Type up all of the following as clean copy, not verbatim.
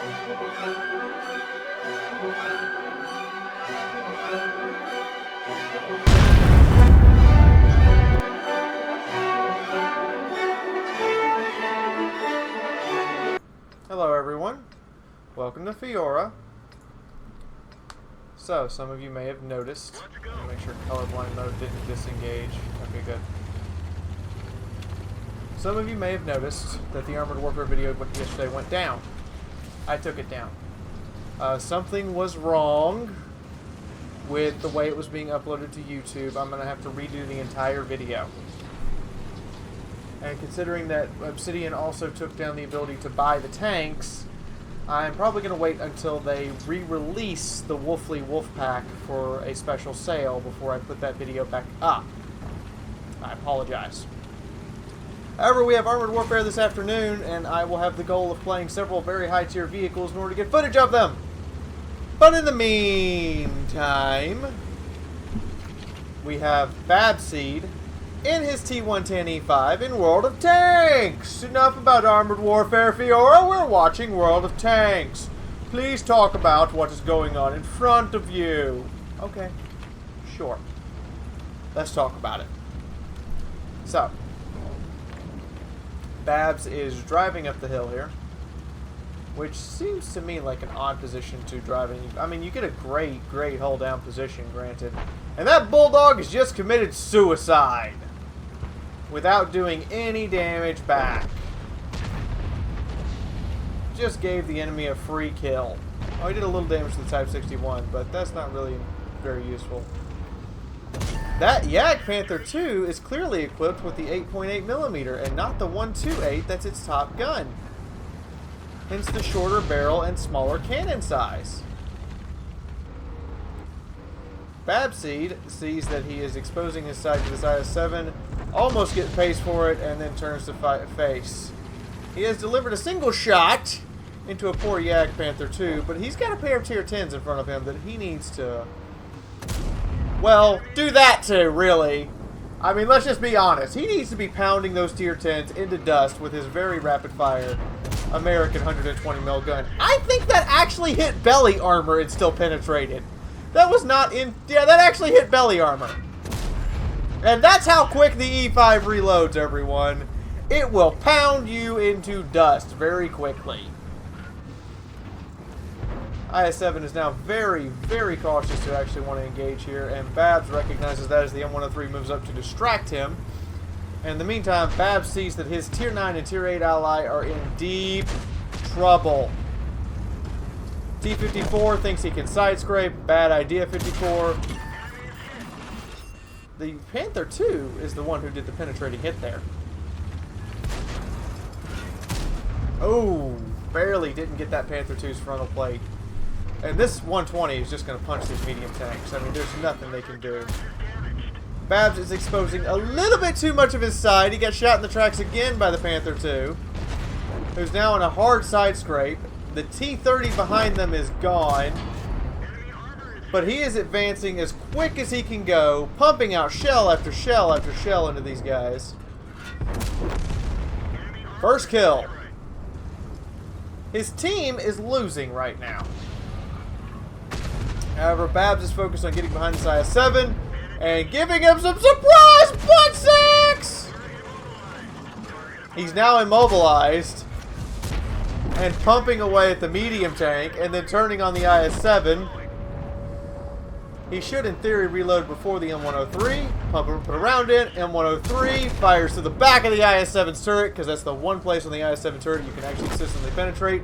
Hello everyone, welcome to Fiaura. So, some of you may have noticed, make sure colorblind mode didn't disengage. Okay, good. Some of you may have noticed that the Armored Warfare video yesterday went down. I took it down. Something was wrong with the way it was being uploaded to YouTube. I'm going to have to redo the entire video. And considering that Obsidian also took down the ability to buy the tanks, I'm probably going to wait until they re-release the Wolfly Wolfpack for a special sale before I put that video back up. I apologize. However, we have Armored Warfare this afternoon, and I will have the goal of playing several very high-tier vehicles in order to get footage of them. But in the meantime, we have Babseed in his T110E5 in World of Tanks. Enough about Armored Warfare, Fiaura. We're watching World of Tanks. Please talk about what is going on in front of you. Okay, sure. Let's talk about it. So, Babs is driving up the hill here, which seems to me like an odd position to drive in. I mean, you get a great hull down position, granted. And that Bulldog has just committed suicide without doing any damage back. Just gave the enemy a free kill. Oh, he did a little damage to the Type 61, but that's not really very useful. That Yak Panther 2 is clearly equipped with the 8.8mm and not the 128 that's its top gun. Hence the shorter barrel and smaller cannon size. Babseed sees that he is exposing his side to this IS-7, almost gets paced for it, and then turns to face. He has delivered a single shot into a poor Yak Panther 2, but he's got a pair of tier 10s in front of him that he needs to, well, do that to, really. I mean, let's just be honest. He needs to be pounding those tier 10s into dust with his very rapid-fire American 120mm gun. I think that actually hit belly armor and still penetrated. That was not in... Yeah, that actually hit belly armor. And that's how quick the E5 reloads, everyone. It will pound you into dust very quickly. IS-7 is now very cautious to actually want to engage here, and Babs recognizes that as the M103 moves up to distract him. And in the meantime, Babs sees that his Tier 9 and Tier 8 ally are in deep trouble. T-54 thinks he can side-scrape. Bad idea, 54. The Panther 2 is the one who did the penetrating hit there. Oh, barely didn't get that Panther 2's frontal plate. And this 120 is just going to punch these medium tanks. I mean, there's nothing they can do. Babs is exposing a little bit too much of his side. He got shot in the tracks again by the Panther 2, who's now in a hard side scrape. The T-30 behind them is gone, but he is advancing as quick as he can go, pumping out shell after shell after shell into these guys. First kill. His team is losing right now. However, Babs is focused on getting behind this IS-7 and giving him some surprise butt sacks! He's now immobilized and pumping away at the medium tank and then turning on the IS-7. He should, in theory, reload before the M103. Put around it. M103 fires to the back of the IS-7's turret, because that's the one place on the IS-7 turret you can actually consistently penetrate.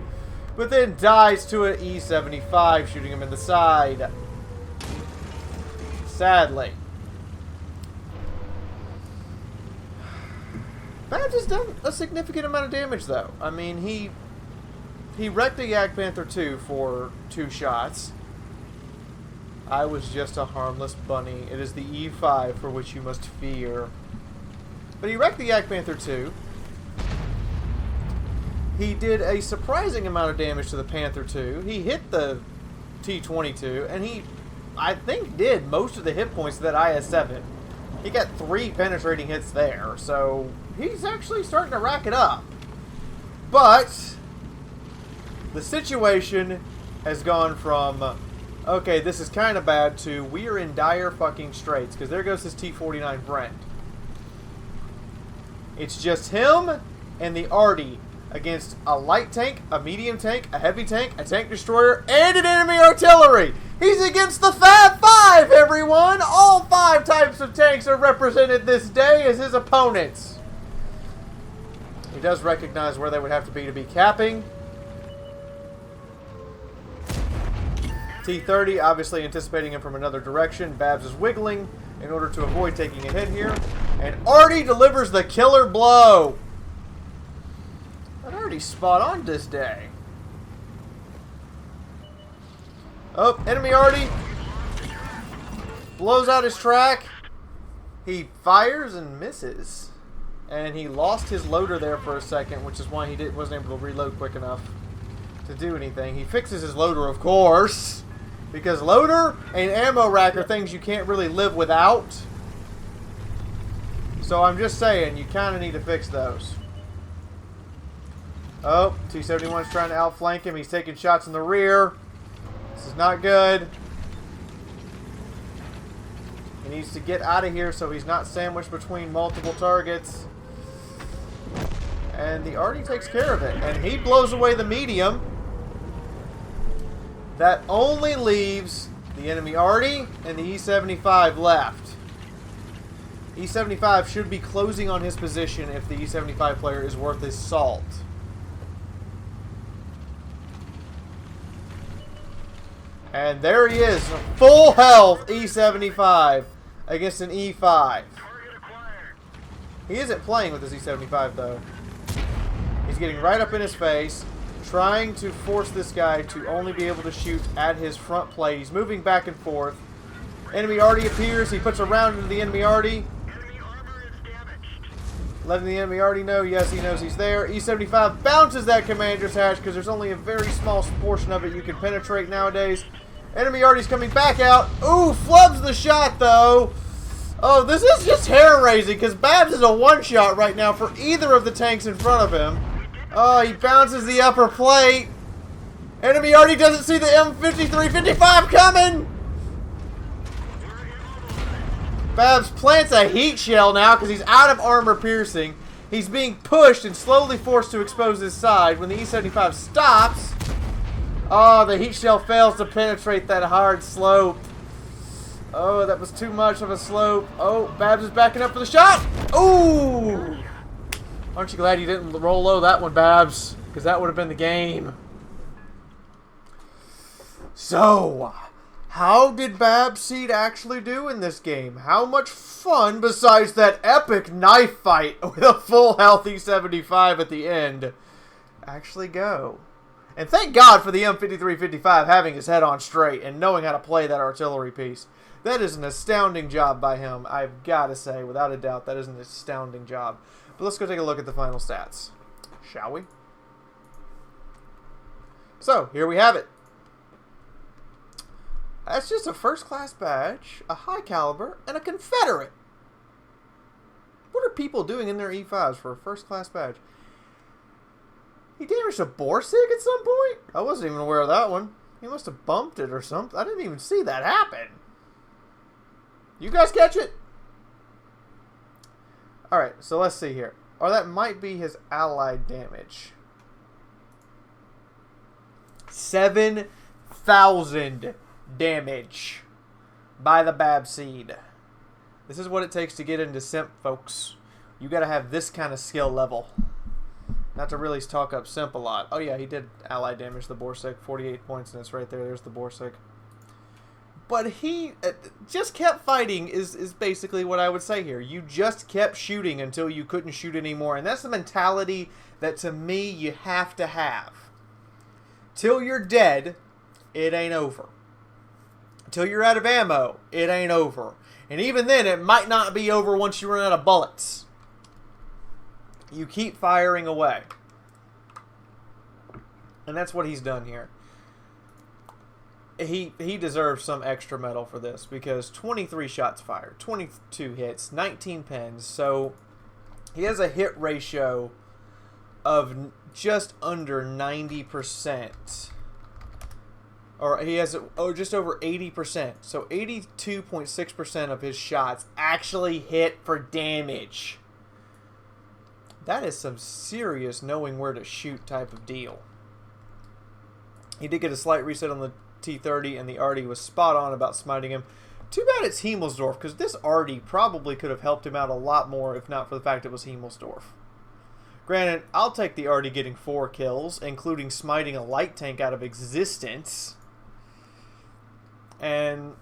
But then dies to an E-75, shooting him in the side. Sadly. Babs has done a significant amount of damage, though. I mean, he wrecked a Yak Panther 2 for 2 shots. I was just a harmless bunny. It is the E5 for which you must fear. But he wrecked the Yak Panther 2. He did a surprising amount of damage to the Panther 2. He hit the T-22, and he, I think, did most of the hit points of that IS-7. He got 3 penetrating hits there, so he's actually starting to rack it up. But The situation has gone from, okay, this is kind of bad, to we are in dire fucking straits, because there goes this T-49 Brent. It's just him and the Arty against a light tank, a medium tank, a heavy tank, a tank destroyer, and an enemy artillery. He's against the Fab Five, everyone! All 5 types of tanks are represented this day as his opponents. He does recognize where they would have to be capping. T-30, obviously anticipating him from another direction. Babs is wiggling in order to avoid taking a hit here. And Arty delivers the killer blow. That Arty's spot on this day. Oh, enemy Arty blows out his track. He fires and misses. And he lost his loader there for a second, which is why he wasn't able to reload quick enough to do anything. He fixes his loader, of course, because loader and ammo rack are things you can't really live without. So I'm just saying, you kind of need to fix those. Oh, T-71's trying to outflank him. He's taking shots in the rear. This is not good. He needs to get out of here so he's not sandwiched between multiple targets. And the Arty takes care of it. And he blows away the medium. That only leaves the enemy Arty and the E-75 left. E-75 should be closing on his position if the E-75 player is worth his salt. And there he is, full health E-75 against an E-5. He isn't playing with his E-75 though. He's getting right up in his face, trying to force this guy to only be able to shoot at his front plate. He's moving back and forth. Enemy Arty appears. He puts a round into the enemy Arty, letting the enemy Arty know, yes, he knows he's there. E-75 bounces that commander's hatch because there's only a very small portion of it you can penetrate nowadays. Enemy Arty's coming back out. Ooh, flubs the shot, though. Oh, this is just hair-raising because Babs is a one-shot right now for either of the tanks in front of him. Oh, he bounces the upper plate. Enemy Arty doesn't see the M53-55 coming. Babs plants a heat shell now because he's out of armor piercing. He's being pushed and slowly forced to expose his side. When the E-75 stops, oh, the heat shell fails to penetrate that hard slope. Oh, that was too much of a slope. Oh, Babs is backing up for the shot. Ooh! Aren't you glad you didn't roll low that one, Babs? Because that would have been the game. So, how did Babs Seed actually do in this game? How much fun, besides that epic knife fight with a full health E-75 at the end, actually go? And thank God for the M53-55 having his head on straight and knowing how to play that artillery piece. That is an astounding job by him. I've got to say, without a doubt, that is an astounding job. But let's go take a look at the final stats, shall we? So, here we have it. That's just a first-class badge, a high caliber, and a Confederate. What are people doing in their E5s for a first-class badge? He damaged a Borsig at some point? I wasn't even aware of that one. He must have bumped it or something. I didn't even see that happen. You guys catch it? Alright, so let's see here. Or that might be his allied damage. 7,000 damage by the Bab Seed. This is what it takes to get into Simp, folks. You gotta have this kind of skill level. Not to really talk up Simp a lot. Oh yeah, he did allied damage the Borsig. 48 points, and it's right there. There's the Borsig. But he just kept fighting is basically what I would say here. You just kept shooting until you couldn't shoot anymore. And that's the mentality that, to me, you have to have. Till you're dead, it ain't over. Till you're out of ammo, it ain't over. And even then, it might not be over once you run out of bullets. You keep firing away. And that's what he's done here. He deserves some extra medal for this because 23 shots fired, 22 hits, 19 pens. So he has a hit ratio of just under 90%. Or he has just over 80%. So 82.6% of his shots actually hit for damage. That is some serious knowing where to shoot type of deal. He did get a slight reset on the T30, and the Artie was spot on about smiting him. Too bad it's Himmelsdorf, because this Artie probably could have helped him out a lot more if not for the fact it was Himmelsdorf. Granted, I'll take the Artie getting 4 kills, including smiting a light tank out of existence. And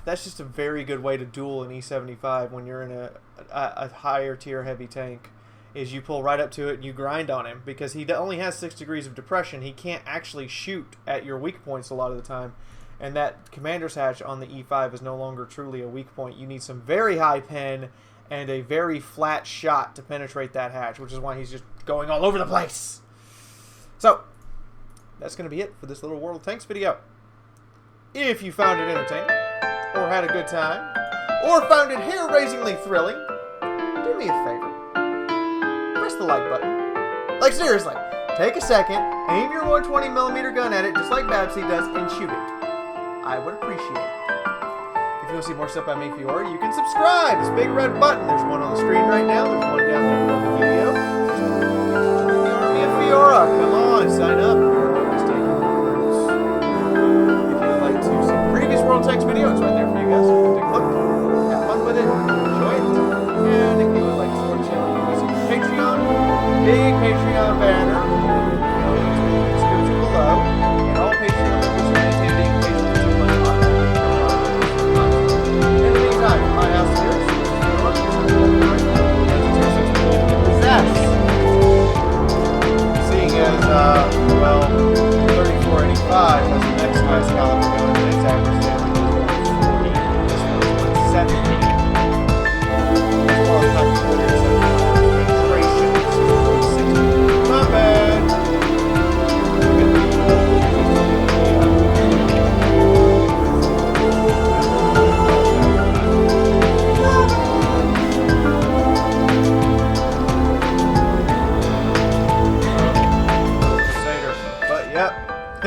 that's just a very good way to duel an E75 when you're in a higher tier heavy tank. Is you pull right up to it and you grind on him, because he only has 6 degrees of depression. He can't actually shoot at your weak points a lot of the time, and that commander's hatch on the E5 is no longer truly a weak point. You need some very high pen and a very flat shot to penetrate that hatch, which is why he's just going all over the place. So that's going to be it for this little World of Tanks video. If you found it entertaining, or had a good time, or found it hair-raisingly thrilling, do me a favor. Press the like button. Like, seriously, take a second, aim your 120mm gun at it just like Babsy does, and shoot it. I would appreciate it. If you want to see more stuff by me, Fiaura, you can subscribe. This big red button. There's one on the screen right now. There's one down there below the video. Join the army of Fiaura. Come on, sign up. You're always taking orders. If you'd like to see the previous World Tanks video, it's right there for you guys. Take a look. Have fun with it. Enjoy it. And if you would like to support the channel, you can see the Patreon. Big Patreon banner. Links in the description below. And all Patreon members are maintaining Patreon to money on. In the meantime, my house is yours. Seeing as, well, 3485 has the next highest caliber gun, and its average damage is 140. This one's 170. As well as tactical penetration, which is 160. Not bad.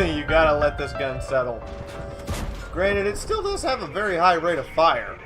You gotta let this gun settle. Granted, it still does have a very high rate of fire.